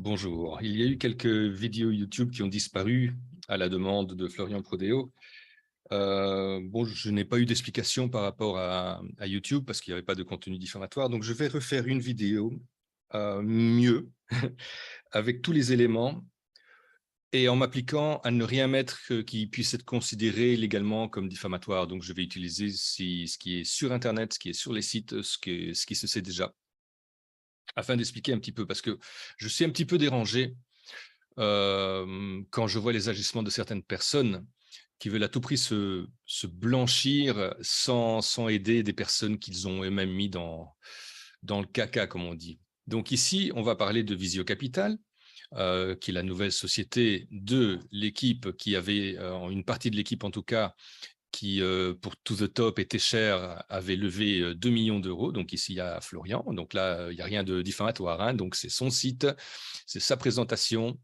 Bonjour. Il y a eu quelques vidéos YouTube qui ont disparu à la demande de Florian Prodeo. Bon, je n'ai pas eu d'explication par rapport à YouTube parce qu'il n'y avait pas de contenu diffamatoire. Donc, je vais refaire une vidéo mieux, avec tous les éléments et en m'appliquant à ne rien mettre qui puisse être considéré légalement comme diffamatoire. Donc, je vais utiliser ce qui est sur Internet, ce qui est sur les sites, ce qui se sait déjà, afin d'expliquer un petit peu, parce que je suis un petit peu dérangé quand je vois les agissements de certaines personnes qui veulent à tout prix se blanchir sans aider des personnes qu'ils ont eux-mêmes mis dans le caca, comme on dit. Donc ici, on va parler de Visio Capital, qui est la nouvelle société de l'équipe qui avait, une partie de l'équipe en tout cas, qui, pour To The Top était cher, avait levé 2 millions d'euros. Donc ici, il y a Florian. Donc là, il n'y a rien de diffamatoire, hein. Donc c'est son site, c'est sa présentation.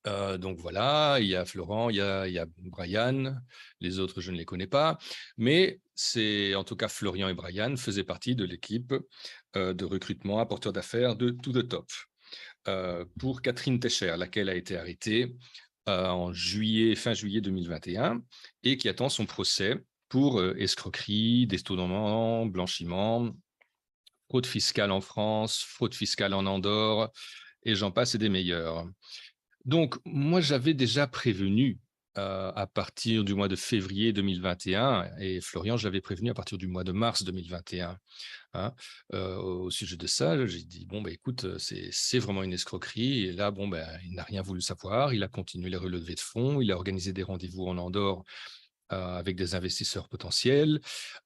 Donc voilà, il y a Florent, il y a Brian, les autres je ne les connais pas, mais c'est en tout cas Florian et Brian faisaient partie de l'équipe de recrutement apporteur d'affaires de To The Top pour Catherine Techer, laquelle a été arrêtée fin juillet 2021 et qui attend son procès pour escroquerie, détournement, blanchiment, fraude fiscale en France, fraude fiscale en Andorre, et j'en passe et des meilleurs. Donc, moi, j'avais déjà prévenu à partir du mois de février 2021, et Florian, je l'avais prévenu à partir du mois de mars 2021, hein, au sujet de ça. J'ai dit, bon, bah, écoute, c'est vraiment une escroquerie. Et là, bon, ben, il n'a rien voulu savoir. Il a continué les relevés de fonds. Il a organisé des rendez-vous en Andorre avec des investisseurs potentiels.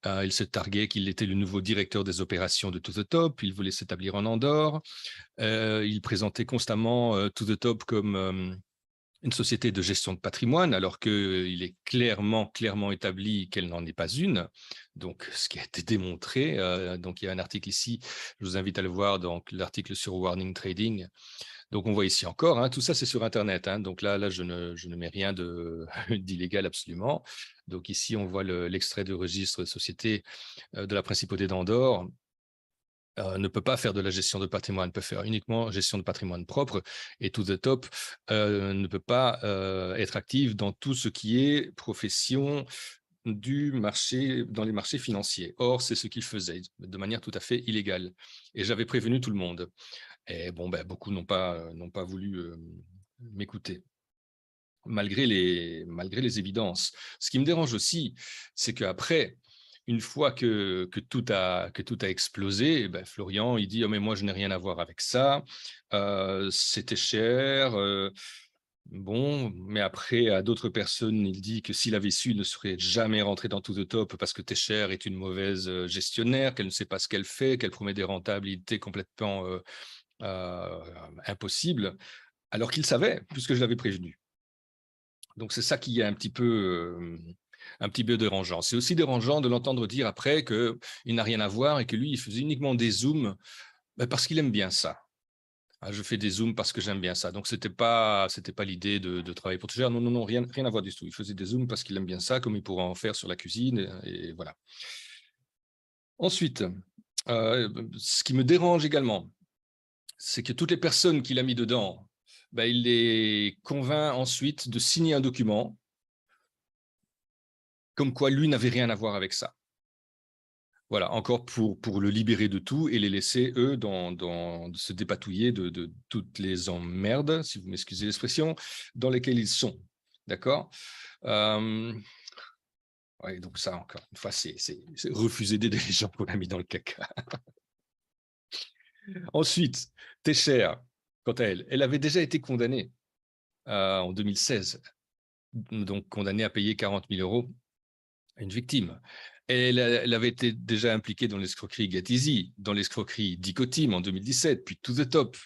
Il se targuait qu'il était le nouveau directeur des opérations de To The Top. Il voulait s'établir en Andorre. Il présentait constamment To The Top comme une société de gestion de patrimoine, alors qu'il est clairement établi qu'elle n'en est pas une. Donc, ce qui a été démontré. Donc, il y a un article ici, je vous invite à le voir, donc l'article sur Warning Trading. Donc, on voit ici encore, hein, tout ça, c'est sur Internet. Hein, donc là, je ne mets rien d'illégal absolument. Donc, ici, on voit l'extrait de registre de société de la Principauté d'Andorre. Ne peut pas faire de la gestion de patrimoine, peut faire uniquement gestion de patrimoine propre, et To The Top ne peut pas être active dans tout ce qui est profession du marché, dans les marchés financiers. Or, c'est ce qu'il faisait de manière tout à fait illégale. Et j'avais prévenu tout le monde. Et bon, ben, beaucoup n'ont pas voulu m'écouter, malgré les évidences. Ce qui me dérange aussi, c'est qu'après, une fois que tout a explosé, eh ben Florian, il dit, oh, mais moi, je n'ai rien à voir avec ça, c'était cher. Bon, mais après, à d'autres personnes, il dit que s'il avait su, il ne serait jamais rentré dans To The Top parce que Techer est une mauvaise gestionnaire, qu'elle ne sait pas ce qu'elle fait, qu'elle promet des rentabilités complètement impossibles, alors qu'il savait, puisque je l'avais prévenu. Donc, c'est ça qui est un petit peu dérangeant. C'est aussi dérangeant de l'entendre dire après qu'il n'a rien à voir et que lui, il faisait uniquement des zooms parce qu'il aime bien ça. Ah, je fais des zooms parce que j'aime bien ça. Donc, c'était pas l'idée de travailler pour Tugère. Non, non, non, rien à voir du tout. Il faisait des zooms parce qu'il aime bien ça, comme il pourra en faire sur la cuisine. Et voilà. Ensuite, ce qui me dérange également, c'est que toutes les personnes qu'il a mis dedans, il les convainc ensuite de signer un document comme quoi lui n'avait rien à voir avec ça. Voilà, encore pour le libérer de tout et les laisser, eux, de se dépatouiller de toutes les emmerdes, si vous m'excusez l'expression, dans lesquelles ils sont. D'accord ouais, donc ça, encore une fois, c'est refuser d'aider les gens qu'on a mis dans le caca. Ensuite, Techer, quant à elle, elle avait déjà été condamnée en 2016, donc condamnée à payer 40 000 euros à une victime. Elle avait été déjà impliquée dans l'escroquerie Get Easy, dans l'escroquerie Dicotim en 2017, puis To The Top.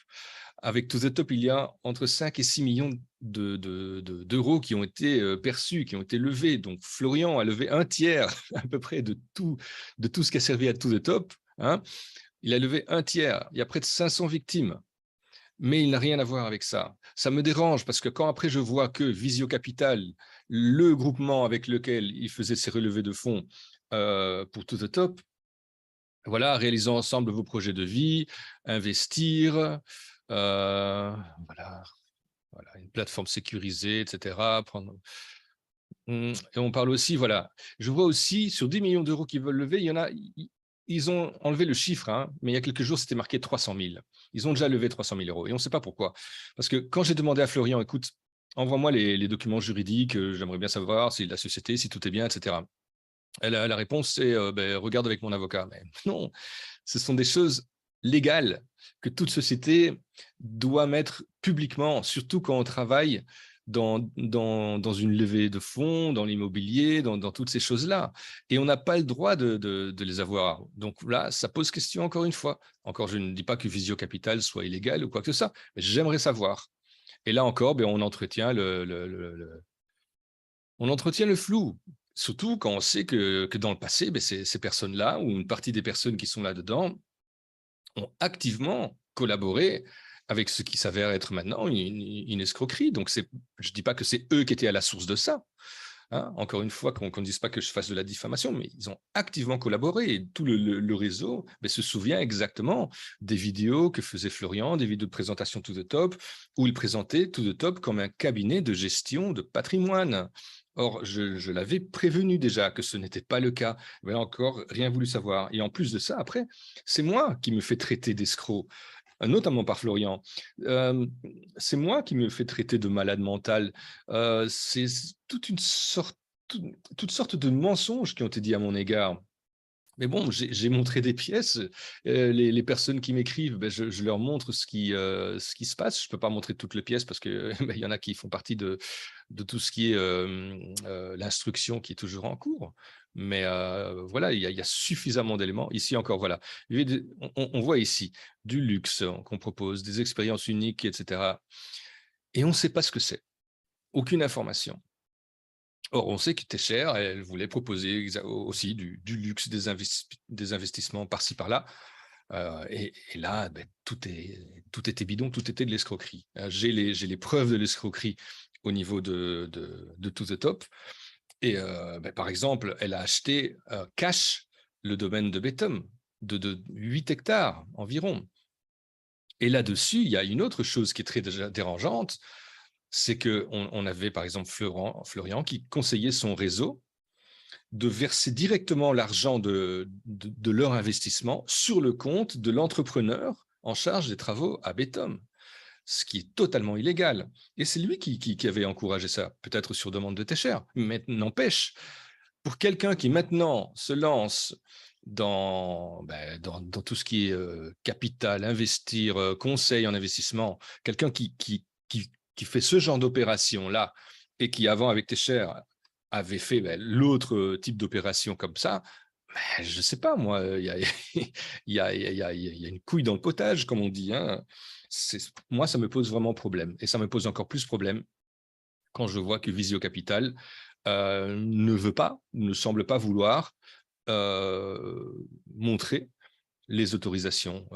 Avec To The Top, il y a entre 5 et 6 millions d'euros qui ont été perçus, qui ont été levés. Donc, Florian a levé un tiers à peu près de tout ce qui a servi à To The Top. Hein. Il a levé un tiers. Il y a près de 500 victimes. Mais il n'a rien à voir avec ça. Ça me dérange parce que quand après je vois que Visio Capital, le groupement avec lequel il faisait ses relevés de fonds pour To The Top, Voilà, réalisons ensemble vos projets de vie, investir, voilà, une plateforme sécurisée, etc. Et on parle aussi, voilà, je vois aussi sur 10 millions d'euros qu'ils veulent lever, il y en a, ils ont enlevé le chiffre, hein, mais il y a quelques jours, c'était marqué 300 000. Ils ont déjà levé 300 000 euros et on ne sait pas pourquoi. Parce que quand j'ai demandé à Florian, écoute, envoie-moi les documents juridiques, j'aimerais bien savoir si la société, si tout est bien, etc. La réponse, c'est ben, regarde avec mon avocat. Mais non, ce sont des choses légales que toute société doit mettre publiquement, surtout quand on travaille dans une levée de fonds, dans l'immobilier, dans toutes ces choses-là. Et on n'a pas le droit de les avoir. Donc là, ça pose question encore une fois. Encore, je ne dis pas que Visio Capital soit illégal ou quoi que ce soit, mais j'aimerais savoir. Et là encore, ben, on entretient on entretient le flou, surtout quand on sait que dans le passé, ben, ces personnes-là, ou une partie des personnes qui sont là-dedans, ont activement collaboré avec ce qui s'avère être maintenant une escroquerie. Donc, je ne dis pas que c'est eux qui étaient à la source de ça. Hein. Encore une fois, qu'on ne dise pas que je fasse de la diffamation, mais ils ont activement collaboré. Et tout le réseau ben, se souvient exactement des vidéos que faisait Florian, des vidéos de présentation To The Top, où il présentait To The Top comme un cabinet de gestion de patrimoine. Or, je l'avais prévenu déjà que ce n'était pas le cas. Mais encore, rien voulu savoir. Et en plus de ça, après, c'est moi qui me fais traiter d'escroc, notamment par Florian. C'est moi qui me fais traiter de malade mental. C'est toutes sortes de mensonges qui ont été dits à mon égard. Mais bon, j'ai montré des pièces. Les personnes qui m'écrivent, ben, je leur montre ce qui se passe. Je ne peux pas montrer toutes les pièces parce qu'il ben, y en a qui font partie de tout ce qui est l'instruction qui est toujours en cours. Mais voilà, il y a suffisamment d'éléments. Ici encore, voilà. On voit ici du luxe qu'on propose, des expériences uniques, etc. Et on ne sait pas ce que c'est. Aucune information. Or, on sait que Técher, elle voulait proposer aussi du luxe, des investissements par-ci, par-là. Et là, ben, tout était bidon, tout était de l'escroquerie. J'ai les preuves de l'escroquerie au niveau de To The Top. Et ben, par exemple, elle a acheté cash le domaine de Betum de 8 hectares environ. Et là-dessus, il y a une autre chose qui est très dérangeante, c'est qu'on avait par exemple Florian qui conseillait son réseau de verser directement l'argent de leur investissement sur le compte de l'entrepreneur en charge des travaux à Betum, ce qui est totalement illégal. Et c'est lui qui avait encouragé ça, peut-être sur demande de Técher, mais n'empêche, pour quelqu'un qui maintenant se lance dans tout ce qui est capital, investir, conseil en investissement, quelqu'un qui fait ce genre d'opération-là et qui avant avec Técher avait fait ben, l'autre type d'opération comme ça, ben, je ne sais pas, moi, il y a une couille dans le potage, comme on dit. Hein. Moi, ça me pose vraiment problème. Et ça me pose encore plus problème quand je vois que Visio Capital ne veut pas, ne semble pas vouloir montrer les autorisations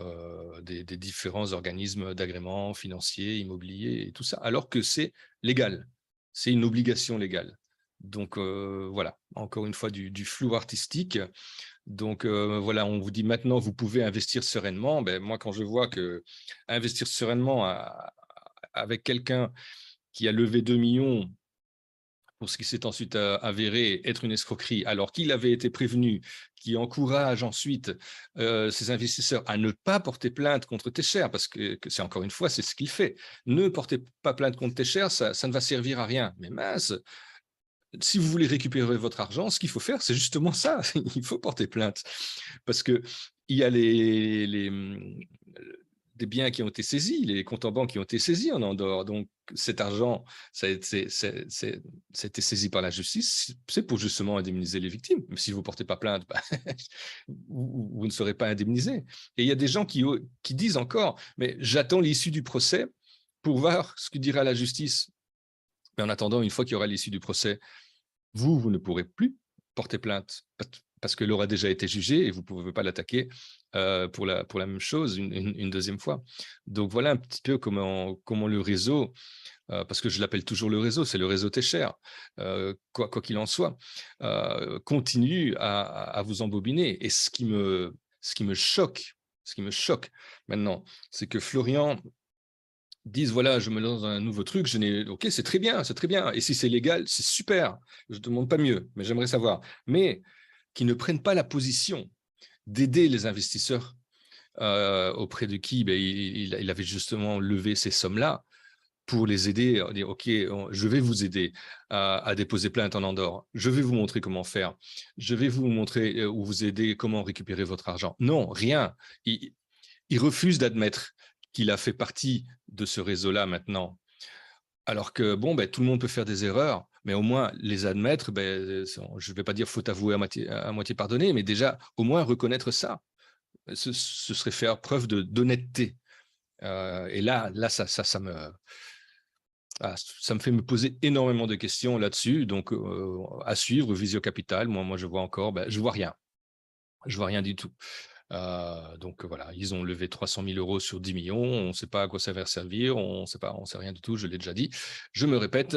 des différents organismes d'agrément financier, immobilier et tout ça, alors que c'est légal. C'est une obligation légale. Donc voilà, encore une fois, du flou artistique. Donc voilà, on vous dit maintenant, vous pouvez investir sereinement. Ben, moi, quand je vois que investir sereinement avec quelqu'un qui a levé 2 millions pour ce qui s'est ensuite avéré être une escroquerie, alors qu'il avait été prévenu, qui encourage ensuite ces investisseurs à ne pas porter plainte contre Técher, parce que c'est encore une fois, c'est ce qu'il fait. Ne portez pas plainte contre Técher, ça ne va servir à rien. Mais mince, si vous voulez récupérer votre argent, ce qu'il faut faire, c'est justement ça. Il faut porter plainte. Parce qu'il y a des biens qui ont été saisis, les comptes en banque qui ont été saisis en Andorre. Donc, cet argent, ça a été saisi par la justice, c'est pour justement indemniser les victimes. Mais si vous ne portez pas plainte, bah, vous ne serez pas indemnisé. Et il y a des gens qui disent encore, mais j'attends l'issue du procès pour voir ce que dira la justice. Mais en attendant, une fois qu'il y aura l'issue du procès, vous ne pourrez plus porter plainte parce qu'elle aura déjà été jugée et vous ne pouvez pas l'attaquer pour la même chose une deuxième fois. Donc voilà un petit peu comment le réseau, parce que je l'appelle toujours le réseau, c'est le réseau Técher, quoi qu'il en soit, continue à vous embobiner. Et ce qui me ce qui me choque maintenant, c'est que Florian dise, voilà, je me lance dans un nouveau truc, ok, c'est très bien, et si c'est légal, c'est super, je ne demande pas mieux, mais j'aimerais savoir, mais qui ne prennent pas la position d'aider les investisseurs auprès de qui il avait justement levé ces sommes-là pour les aider, dire, ok, je vais vous aider à déposer plainte en Andorre, je vais vous montrer comment faire, je vais vous montrer ou vous aider comment récupérer votre argent. Non, rien. Il refuse d'admettre qu'il a fait partie de ce réseau-là maintenant. Alors que, bon, tout le monde peut faire des erreurs, mais au moins les admettre, je ne vais pas dire faute avouée à moitié pardonnée, mais déjà au moins reconnaître ça. Ce serait faire preuve d'honnêteté. Et là ça me fait me poser énormément de questions là-dessus. Donc, à suivre, Visio Capital, moi je vois encore, je vois rien. Je vois rien du tout. Donc voilà, ils ont levé 300 000 euros sur 10 millions. On ne sait pas à quoi ça va servir. On ne sait rien du tout. Je l'ai déjà dit. Je me répète.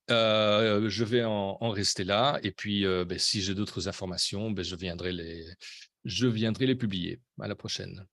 Je vais en rester là. Et puis, si j'ai d'autres informations, je viendrai les publier. À la prochaine.